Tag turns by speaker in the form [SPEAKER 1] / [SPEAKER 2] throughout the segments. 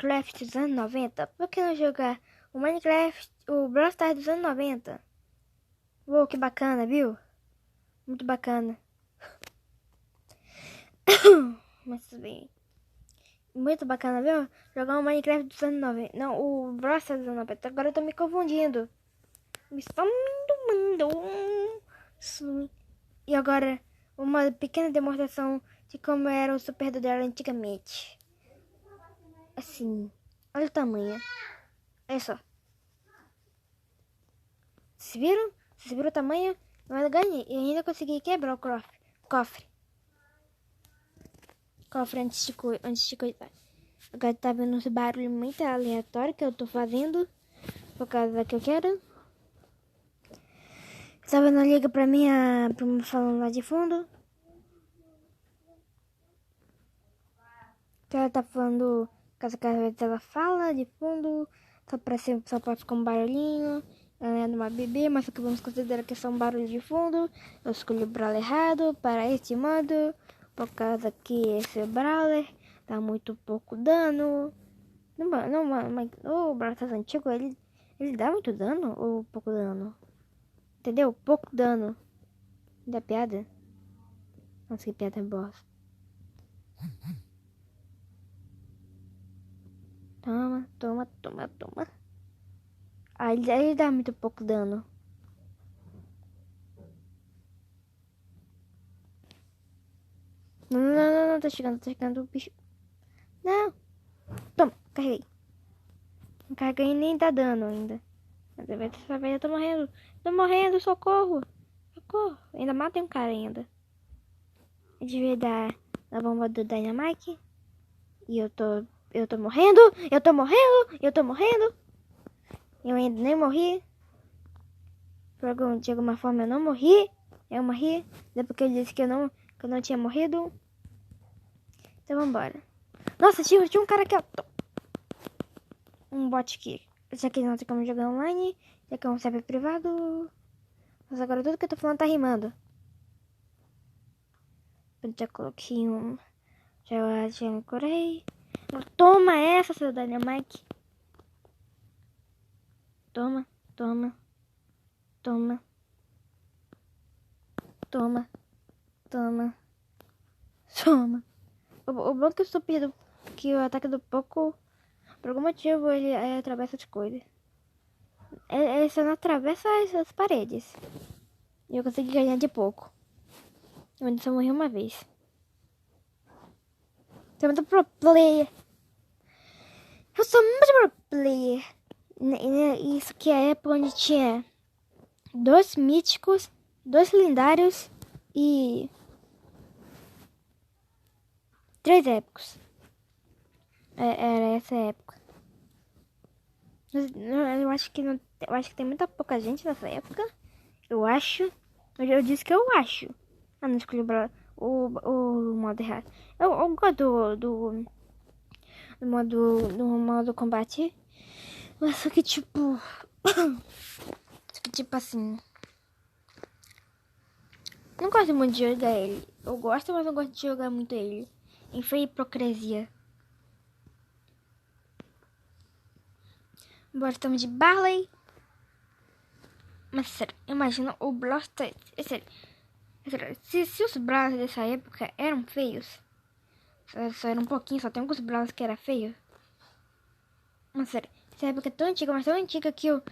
[SPEAKER 1] Minecraft dos anos 90? Por que não jogar o Minecraft, o Brawl Stars dos anos 90? Uou, que bacana, viu? Muito bacana. Mas tudo bem. Muito bacana, viu? Jogar o Minecraft dos anos 90. Não, o Brawl Stars dos anos 90. Agora eu tô me confundindo. Me está E agora, uma pequena demonstração de como era o Super dela antigamente. Assim, olha o tamanho. Olha só. Vocês viram? Vocês viram o tamanho? Eu ainda ganhei. E ainda consegui quebrar o cofre. Cofre antes de coisar. Agora tá vendo esse barulho muito aleatório que eu tô fazendo. Por causa que eu quero. Tava na liga pra minha prima falando lá de fundo. Que ela tá falando. Caso que às vezes ela fala de fundo. Só pode ficar um barulhinho. Ela é uma bebê, mas o que vamos considerar que é só um barulho de fundo. Eu escolhi o brawler errado para este modo. Por causa que esse brawler dá muito pouco dano. Não, mas o brawler antigo, ele dá muito dano ou pouco dano? Entendeu? Pouco dano. Da piada? Nossa, que piada bosta. Toma. Ah, ele dá muito pouco dano. Não, tá chegando o bicho. Não. Toma, carreguei. Não carreguei e nem dá dano ainda. Dessa vez eu tô morrendo. Tô morrendo, socorro. Socorro. Ainda matei um cara ainda. Eu devia dar a bomba do Dynamite. E eu tô morrendo. Eu ainda nem morri. De alguma forma eu não morri. Eu morri. Depois que ele disse que eu não tinha morrido. Então vambora. Nossa, tinha um cara aqui, ó. Um bot aqui. Já que não tem como jogar online. Já que é um server privado. Mas agora tudo que eu tô falando tá rimando. Eu já coloquei um. Já me curei. Toma essa, seu Dynamite. Toma. O bom que eu estúpido que o ataque do Poco, por algum motivo, ele atravessa as coisas. Ele só não atravessa as paredes. E eu consegui ganhar de pouco. Eu só morri uma vez. Sou muito pro player. Eu sou muito pro player. Isso que é a época onde tinha 2 míticos, 2 lendários e 3 épicos. Era essa época. Eu acho que tem muita pouca gente nessa época. Eu acho. Eu disse que eu acho. Ah, não escolhi o modo errado. Eu gosto do modo combate. Mas só que tipo. Só que tipo assim. Não gosto muito de jogar ele. Eu gosto, mas não gosto de jogar muito ele. Em feia hipocrisia. Bora, estamos de Barley. Mas sério, imagina o Blaster. Sério, se os Brawlers dessa época eram feios. Só era um pouquinho, só tem alguns Brawlers que era feio. Mas sério, essa época é tão antiga, mas tão antiga que o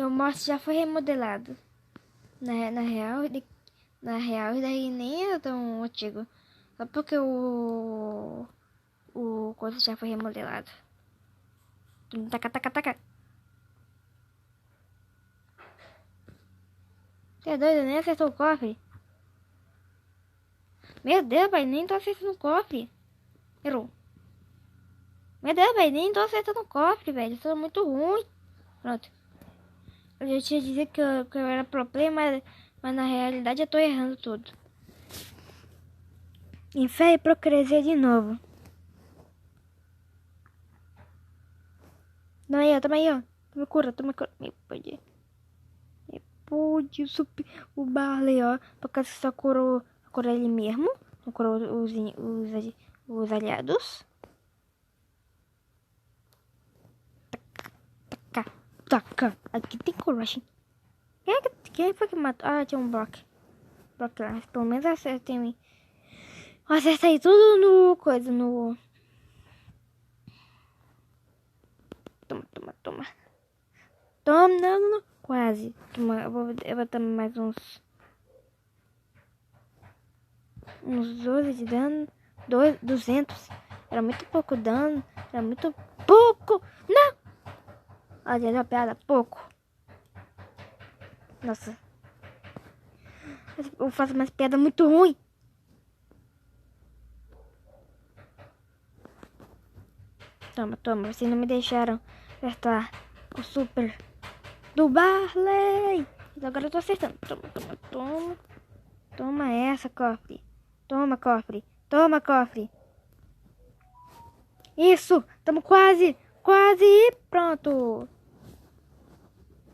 [SPEAKER 1] Morse já foi remodelado. Na real, e daí nem é tão antigo. Só porque o coisa já foi remodelado. Taca. Você é doido, nem acertou o cofre. Meu Deus, pai, nem tô acertando o cofre. Errou. Meu Deus, velho, nem tô acertando o cofre, velho. Isso é muito ruim. Pronto. Eu já tinha dizer que eu era pro player, mas na realidade eu tô errando tudo. Em fé e hipocrisia de novo. Toma aí, ó. Toma cura. Me pude o Barley, ó. Por causa que só curou ele mesmo. Não curou os aliados. Taca. Aqui tem coragem. Quem foi que matou? Ah, tinha um Brock. Brock lá. Pelo menos acertei. Acertei tudo no coisa, no... Toma. Não. Quase. Toma, eu vou tomar mais uns 12 de dano. 200. Era muito pouco dano. Era muito pouco. Não! Olha, deu uma piada. Pouco. Nossa. Eu faço umas piadas muito ruins. Toma. Vocês não me deixaram acertar o super do Barley. Então agora eu tô acertando. Toma essa, cofre. Toma, cofre. Isso. Tamo quase. E pronto.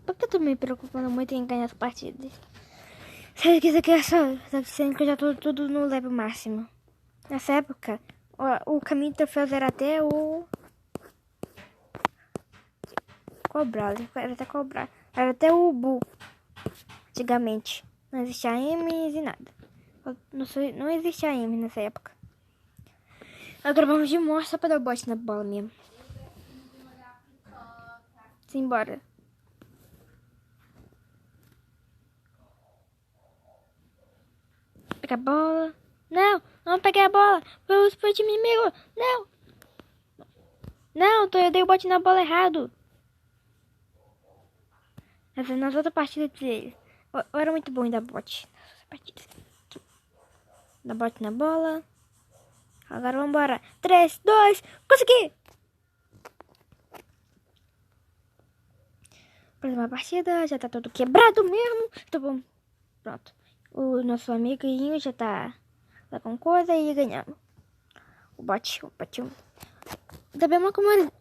[SPEAKER 1] Por que eu tô me preocupando muito em ganhar as partidas? Sendo que eu já tô tudo no level máximo. Nessa época, o caminho do troféu era até o... Era até o Bu. Antigamente. Não existia Ames e nada. Não existia Ames nessa época. Agora vamos de morte só pra dar o bote na bola mesmo. Simbora. Pega a bola. Não peguei a bola. Foi o time inimigo. Não, eu dei o bote na bola errado. Nas outras partidas dele. Eu era muito bom em dar bote. Dá bote na bola. Agora vambora. 3, 2, consegui! Próxima partida, já tá todo quebrado mesmo. Tá bom. Pronto. O nosso amiguinho já tá com coisa e ganhamos. O bot. Também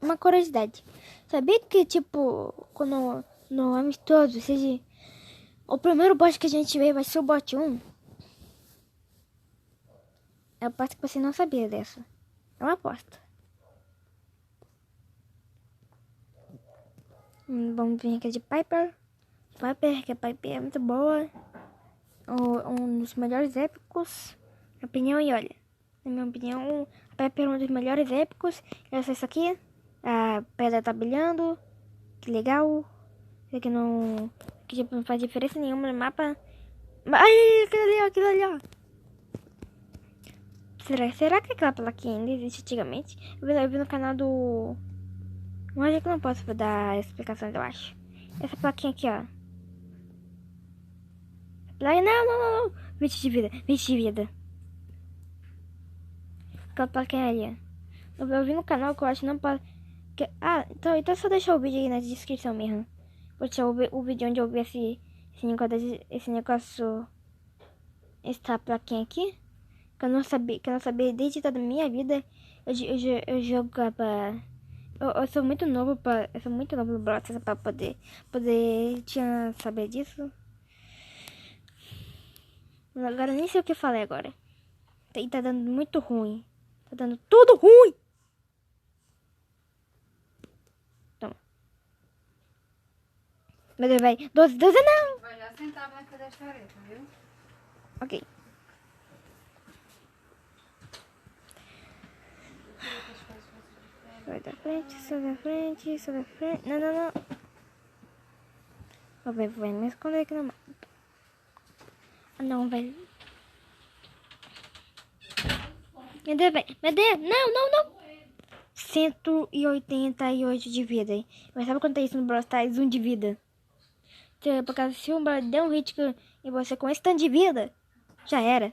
[SPEAKER 1] uma curiosidade. Sabia que, tipo, quando no amistoso, seja, o primeiro bot que a gente vê vai ser o bot 1? Eu aposto que você não sabia dessa. É uma aposta. Vamos vir aqui de Piper. Que a Piper é muito boa. Um dos melhores épicos. Na minha opinião, a Piper é um dos melhores épicos. Olha só isso aqui. A pedra tá brilhando. Que legal. Isso aqui não... Que tipo, não faz diferença nenhuma no mapa. Ai, aquilo ali, ó. Será que aquela plaquinha ainda existe antigamente? Eu vi no canal do... Mas é que eu não posso dar explicações, eu acho. Essa plaquinha aqui, ó. Não. 20 de vida. Aquela plaquinha ali, ó. Eu vi no canal que eu acho que não pode... então só deixar o vídeo aí na descrição mesmo. Vou deixar o vídeo onde eu vi esse negócio... Essa plaquinha aqui. Que eu não sabia desde toda a minha vida. Eu jogava... Eu sou muito novo no Brawl Stars pra poder saber disso. Agora nem sei o que falei agora. E tá dando muito ruim. Tá dando tudo ruim. Toma. Meu Deus, vai. 12 não.
[SPEAKER 2] Vai já sentar na cadeira da chareta, viu?
[SPEAKER 1] Ok. Sai da frente. Não. Vai me esconder aqui no mapa. Não, velho. Meu Deus, não. 188 de vida, hein? Mas sabe quanto é isso no Brawl Stars? 1 de vida. Por causa se um Brawl der um hit em você com esse tanto de vida, já era.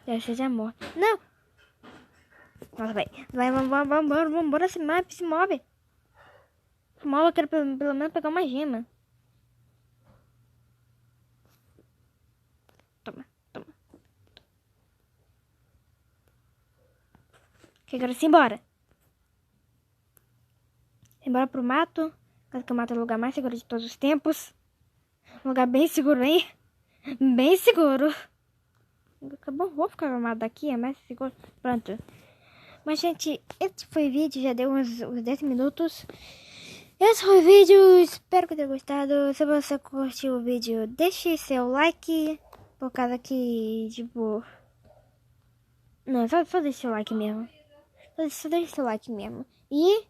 [SPEAKER 1] Já seja morto. Não! Nossa, vambora, se move. Eu quero pelo menos pegar uma gema. Toma. Ok, agora simbora. Simbora pro mato. Caso que o mato é o lugar mais seguro de todos os tempos. Um lugar bem seguro, hein? Bem seguro. Acabou, vou ficar armado daqui, é mais seguro. Pronto. Mas, gente, esse foi o vídeo. Já deu uns 10 minutos. Esse foi o vídeo. Espero que tenha gostado. Se você curtiu o vídeo, deixe seu like. Por causa que, tipo... Não, só deixa o like mesmo. Só deixa o like mesmo. E...